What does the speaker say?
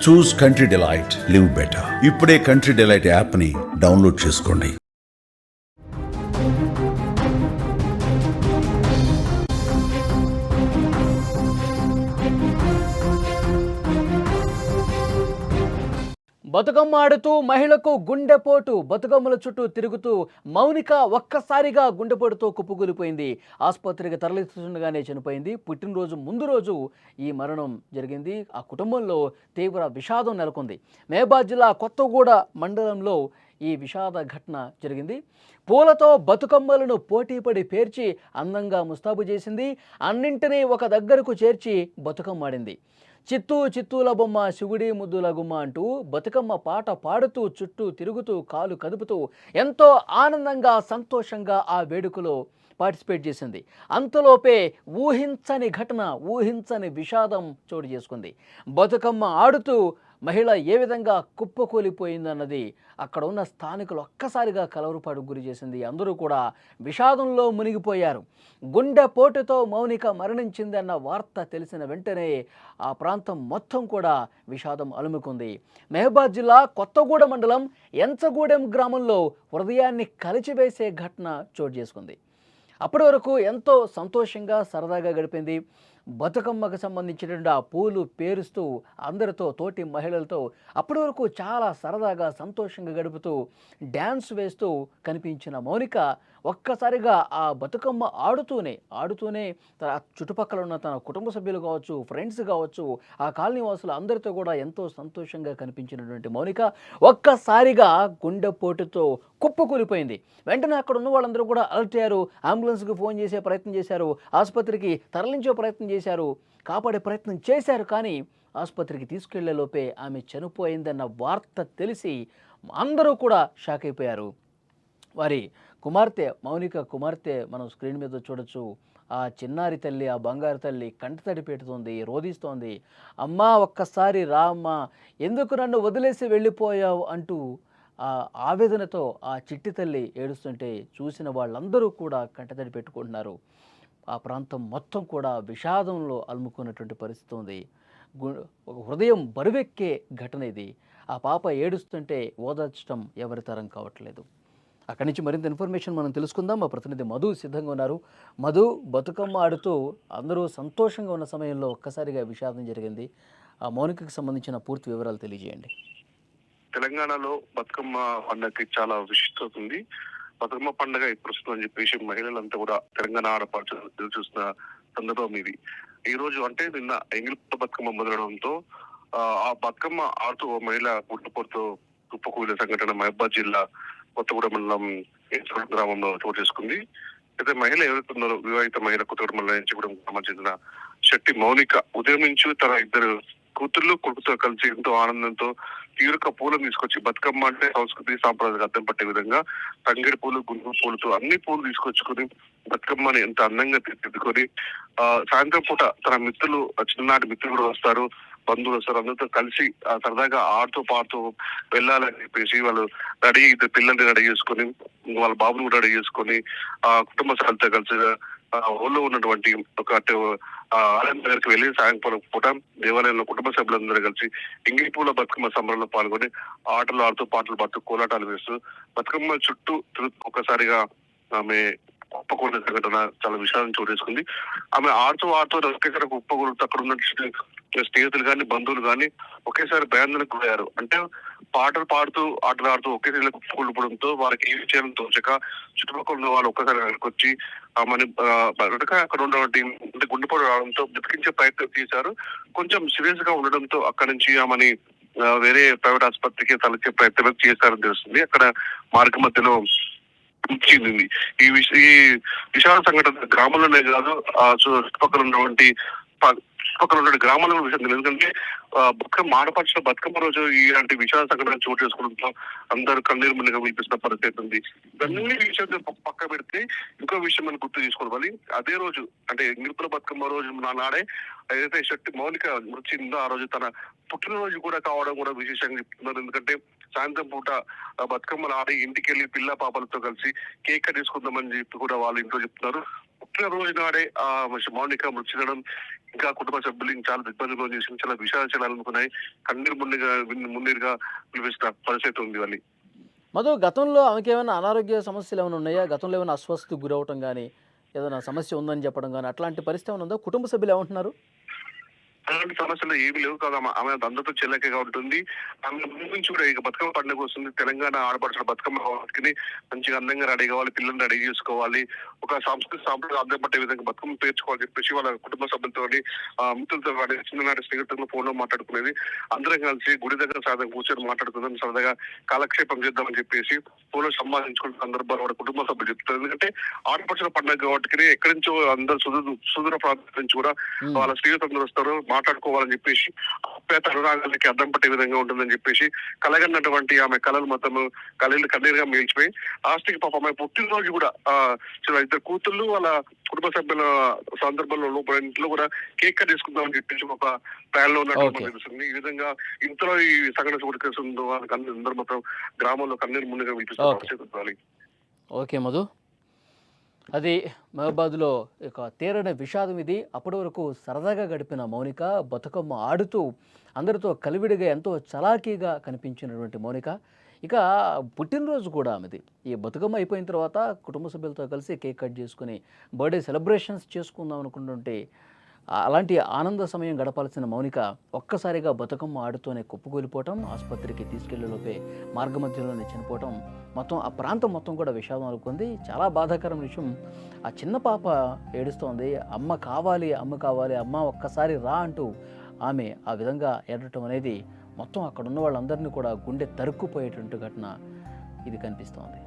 చూస్ country delight, live better. ఇప్పుడే country delight app ని download చేసుకోండి. బతుకమ్మ ఆడుతూ మహిళకు గుండెపోటు. బతుకమ్మల చుట్టూ తిరుగుతూ మౌనిక ఒక్కసారిగా గుండెపోటుతో కుప్పకూలిపోయింది. ఆసుపత్రికి తరలిస్తుండగానే చనిపోయింది. పుట్టినరోజు ముందు రోజు ఈ మరణం జరిగింది. ఆ కుటుంబంలో తీవ్ర విషాదం నెలకొంది. మహబూబాబాద్ జిల్లా కొత్తగూడ మండలంలో ఈ విషాద ఘటన జరిగింది. పూలతో బతుకమ్మలను పోటీపడి పేర్చి అందంగా ముస్తాబు చేసింది. అన్నింటినీ ఒక దగ్గరకు చేర్చి బతుకమ్మ ఆడింది. చిత్తూ చిత్తూల బొమ్మ శివుడి ముద్దుల గుమ్మ అంటూ బతుకమ్మ పాట పాడుతూ చుట్టూ తిరుగుతూ కాలు కదుపుతూ ఎంతో ఆనందంగా సంతోషంగా ఆ వేడుకలో పార్టిసిపేట్ చేసింది. అంతలోపే ఊహించని ఘటన, ఊహించని విషాదం చోటు చేసుకుంది. బతుకమ్మ ఆడుతూ మహిళ ఏ విధంగా కుప్పకూలిపోయిందన్నది అక్కడ ఉన్న స్థానికులు ఒక్కసారిగా కలవరపాటుకు గురి చేసింది. అందరూ కూడా విషాదంలో మునిగిపోయారు. గుండెపోటుతో మౌనిక మరణించిందన్న వార్త తెలిసిన వెంటనే ఆ ప్రాంతం మొత్తం కూడా విషాదం అలుముకుంది. మహబూబాబాద్ జిల్లా కొత్తగూడ మండలం ఎంచగూడెం గ్రామంలో హృదయాన్ని కలిచివేసే ఘటన చోటు చేసుకుంది. అప్పటి వరకు ఎంతో సంతోషంగా సరదాగా గడిపింది. బతుకమ్మకు సంబంధించినటువంటి ఆ పూలు పేరుస్తూ అందరితో, తోటి మహిళలతో అప్పటి వరకు చాలా సరదాగా సంతోషంగా గడుపుతూ డ్యాన్స్ వేస్తూ కనిపించిన మౌనిక ఒక్కసారిగా ఆ బతుకమ్మ ఆడుతూనే తన చుట్టుపక్కల ఉన్న తన కుటుంబ సభ్యులు కావచ్చు, ఫ్రెండ్స్ కావచ్చు, ఆ కాలనీ వాసులు అందరితో కూడా ఎంతో సంతోషంగా కనిపించినటువంటి మౌనిక ఒక్కసారిగా గుండెపోటుతో కుప్పకూలిపోయింది. వెంటనే అక్కడ ఉన్న వాళ్ళందరూ కూడా అలర్ట్ అయ్యారు. అంబులెన్స్కి ఫోన్ చేసే ప్రయత్నం చేశారు, ఆసుపత్రికి తరలించే ప్రయత్నం చేశారు, కాపాడే ప్రయత్నం చేశారు. కానీ ఆసుపత్రికి తీసుకెళ్లే లోపే ఆమె చనిపోయిందన్న వార్త తెలిసి అందరూ కూడా షాక్ అయిపోయారు. వారి కుమార్తె, మౌనిక కుమార్తె మనం స్క్రీన్ మీద చూడొచ్చు. ఆ చిన్నారి తల్లి, ఆ బంగారు తల్లి కంటతడి పెడుతోంది, రోధిస్తోంది. అమ్మా ఒక్కసారి రా అమ్మా, ఎందుకు నన్ను వదిలేసి వెళ్ళిపోయావు అంటూ ఆ ఆవేదనతో ఆ చిట్టి తల్లి ఏడుస్తుంటే చూసిన వాళ్ళందరూ కూడా కంటతడి పెట్టుకుంటున్నారు. ఆ ప్రాంతం మొత్తం కూడా విషాదంలో అలుముకున్నటువంటి పరిస్థితి ఉంది. ఒక హృదయం బరువెక్కే ఘటన ఇది. ఆ పాప ఏడుస్తుంటే ఓదార్చడం ఎవరి తరం కావట్లేదు. అక్కడి నుంచి మరింత ఇన్ఫర్మేషన్ మనం తెలుసుకుందాం. మా ప్రతినిధి మధు సిద్ధంగా ఉన్నారు. మధు, బతుకమ్మ ఆడుతూ అందరూ సంతోషంగా ఉన్న సమయంలో ఒక్కసారిగా విషాదం జరిగింది. ఆ మౌనికకు సంబంధించిన పూర్తి వివరాలు తెలియజేయండి. తెలంగాణలో బతుకమ్మ పండుగకి చాలా విశిష్టత ఉంది. బతుకమ్మ పండుగ ఇప్పుడు వస్తుందని చెప్పేసి మహిళలంతా కూడా తెలంగాణ ఆడపడుచు ఎదురు చూస్తున్న సందర్భం ఇది. ఈ రోజు అంటే నిన్న ఎంగిలిపూల బతుకమ్మ మొదలవడంతో ఆ బతుకమ్మ ఆడుతూ ఓ మహిళ గుండెపోటుతో కుప్పకూలిన సంఘటన మహబూబాబాద్ జిల్లా కొత్తగూడ మండలం గ్రామంలో చోటు చేసుకుంది. అయితే మహిళ ఎవరైతే ఉన్నారో వివాహిత మహిళ కొత్తగూడ మండలం నుంచి కూడా గ్రామానికి చెందిన శెట్టి మౌనిక ఉదయం నుంచి తన ఇద్దరు కూతుర్లు కొడుకుతో కలిసి ఎంతో ఆనందంతో తీరుక పూలను తీసుకొచ్చి, బతుకమ్మ అంటే సంస్కృతి సాంప్రదాయాలకు అర్థం పట్టే విధంగా తంగేడు పూలు, గుండు పూలతో అన్ని పూలు తీసుకొచ్చుకొని బతుకమ్మని ఎంత అందంగా తీర్చిదిద్దుకొని సాయంత్రం పూట తన మిత్రులు, చిన్ననాటి మిత్రులు కూడా వస్తారు, బంధువులు వస్తారు, అందరితో కలిసి సరదాగా ఆడుతూ పాడుతూ వెళ్ళాలని చెప్పేసి వాళ్ళు రెడీ, ఇద్దరు పిల్లల్ని రెడీ చేసుకొని, వాళ్ళ బాబుని కూడా రెడీ చేసుకొని కుటుంబ సభ్యులతో కలిసి ఊళ్ళో ఉన్నటువంటి ఒక ఆలయం దగ్గరికి వెళ్ళి సాయంత్రం పూట దేవాలయంలో కుటుంబ సభ్యులందరూ కలిసి ఎంగిలిపూల బతుకమ్మ సంబరంలో పాల్గొని ఆటలు ఆడుతూ, పాటలు పాడుతూ, కోలాటాలు వేస్తూ బతుకమ్మ చుట్టూ ఒక్కసారిగా ఆమె కుప్పకూలిన సంఘటన చాలా విషాదం చోటు చేసుకుంది. ఆమె ఆడుతూ ఒకేసారి కుప్పకూలుతూ అక్కడ ఉన్న స్నేహితులు కానీ, బంధువులు కానీ ఒకేసారి భయాందోళనకు గురయ్యారు. అంటే పాటలు పాడుతూ, ఆటలు ఆడుతూ ఒకేసారి కుప్పకూలిపోవడంతో వారికి ఏమి చేయాలని తోచక చుట్టుపక్కల ఉన్న వాళ్ళు ఒక్కసారి వెనక్కి వచ్చి ఆమెని అక్కడ ఉన్నటువంటి గుండెపోటు రావడంతో బ్రతికించే ప్రయత్నం చేశారు. కొంచెం సీరియస్ గా ఉండడంతో అక్కడి నుంచి ఆమెని వేరే ప్రైవేట్ ఆసుపత్రికి తరలించే ప్రయత్నం చేశారని తెలుస్తుంది. అక్కడ మార్గ మధ్యలో చెందింది. ఈ విషాద సంఘటన గ్రామంలోనే కాదు, చుట్టుపక్కల ఉన్నటువంటి గ్రామాల విషయం తెలియదు. ఎందుకంటే బతుకమ్మ ఆడపడుచుల బతుకమ్మ రోజు ఇలాంటి విషాద సంఘటన చోటు చేసుకోవడంతో అందరూ కన్నీరు మునిగా వినిపిస్తున్న పరిస్థితి ఉంది. ఇవన్నీ విషయాలు పక్క పెడితే ఇంకో విషయం మనం గుర్తు చేసుకోవాలి. అదే రోజు అంటే ఎంగిలిపూల బతుకమ్మ రోజు నాడే ఏదైతే శెట్టి మౌనిక మృతిందో ఆ రోజు తన పుట్టినరోజు కూడా కావడం కూడా విశేషంగా చెప్తున్నారు. ఎందుకంటే సాయంత్రం పూట బతుకమ్మలు ఆడి ఇంటికి వెళ్ళి పిల్ల పాపలతో కలిసి కేక్ తీసుకుందామని చెప్పి కూడా వాళ్ళ ఇంట్లో చెప్తున్నారు. పుట్టినరోజు నాడే మౌనిక మృతి చెందడం ఇంకా కుటుంబ సభ్యులు చాలా ఇబ్బందులు చేసి చాలా విషయాలు అనుకున్నాయి. కన్నీరు మున్నీరుగా పిలిపిస్తున్న పరిస్థితి ఉంది వాళ్ళు. మధు, గతంలో ఆమెకి ఏమైనా అనారోగ్య సమస్యలు ఏమైనా ఉన్నాయా? గతంలో ఏమైనా అస్వస్థతకు గురవటం కానీ, ఏదైనా సమస్య ఉందని చెప్పడం కానీ అట్లాంటి పరిస్థితి ఏమైనా ఉందా? కుటుంబ సభ్యులు ఏమంటున్నారు? అలాంటి సమస్యలు ఏమి లేవు కదా. ఆమె అందరితో చెల్లెకగా ఉంటుంది. ఆమె ముందు నుంచి కూడా ఇక బతుకమ్మ పండుగ వస్తుంది. తెలంగాణ ఆడపడుచుల బతుకమ్మ వాటికి మంచిగా అందంగా రెడీ కావాలి, పిల్లల్ని రెడీ చేసుకోవాలి, ఒక సాంస్కృతిక సాంప్రదాయం అర్థం పట్టే విధంగా బతుకమ్మ పేర్చుకోవాలని చెప్పేసి వాళ్ళ కుటుంబ సభ్యులతో మిత్రులతో కానీ చిన్ననాటి స్నేహితులతో ఫోన్ లో మాట్లాడుకునేది. అందరం కలిసి గుడి దగ్గర సాధన కూర్చొని మాట్లాడుకుందాం, సరదాగా కాలక్షేపం చేద్దామని చెప్పేసి ఫోన్ లో సంభాషించుకున్న సందర్భాలు వాళ్ళ కుటుంబ సభ్యులు చెప్తారు. ఎందుకంటే ఆడపడుచుల పండుగ కాబట్టి ఎక్కడి నుంచో అందరు సుదూర ప్రాంతం నుంచి కూడా వాళ్ళ స్నేహితులందరూ వస్తారు, మాట్లాడుకోవాలని చెప్పేసి ఆప్యాయత అనురాగాలకి అర్థం పట్టే విధంగా ఉంటుందని చెప్పేసి కలగన్నటువంటి ఆమె కళలు మొత్తం కన్నీరుగా మిగిల్చిపోయి లాస్ట్కి పాప ఆమె పుట్టినరోజు కూడా ఇద్దరు కూతుళ్ళు వాళ్ళ కుటుంబ సభ్యుల సందర్భంలో లోపల ఇంట్లో కూడా కేక్ కట్ చేసుకుందామని చెప్పేసి ఒక ప్లాన్ లో ఉన్నట్టు తెలుస్తుంది. ఈ విధంగా ఇంతలో ఈ సంఘటన చోటు కేసుందో అందరూ మొత్తం గ్రామంలో కన్నీరు ముందుగా వినిపిస్తుంది. ఓకే మధు, అది మహబాద్లో ఇక తీరని విషాదం ఇది. అప్పటి వరకు సరదాగా గడిపిన మౌనిక బతుకమ్మ ఆడుతూ అందరితో కలివిడిగా ఎంతో చలాకీగా కనిపించినటువంటి మౌనిక ఇక పుట్టినరోజు కూడా ఆమెది. ఈ బతుకమ్మ అయిపోయిన తర్వాత కుటుంబ సభ్యులతో కలిసి కేక్ కట్ చేసుకుని బర్త్డే సెలబ్రేషన్స్ చేసుకుందాం అనుకుంటుంటే అలాంటి ఆనంద సమయం గడపాల్సిన మౌనిక ఒక్కసారిగా బతుకమ్మ ఆడుతూనే కుప్పకూలిపోవటం, ఆసుపత్రికి తీసుకెళ్లే లోపే మార్గమధ్యలోనే చనిపోవటం, మొత్తం ఆ ప్రాంతం మొత్తం కూడా విషాదం అనుకుంది. చాలా బాధాకరమైన విషయం. ఆ చిన్న పాప ఏడుస్తోంది, అమ్మ కావాలి, అమ్మ కావాలి, అమ్మ ఒక్కసారి రా అంటూ ఆమె ఆ విధంగా ఏడటం అనేది మొత్తం అక్కడ ఉన్న వాళ్ళందరినీ కూడా గుండె తరుక్కుపోయేటువంటి ఘటన ఇది కనిపిస్తోంది.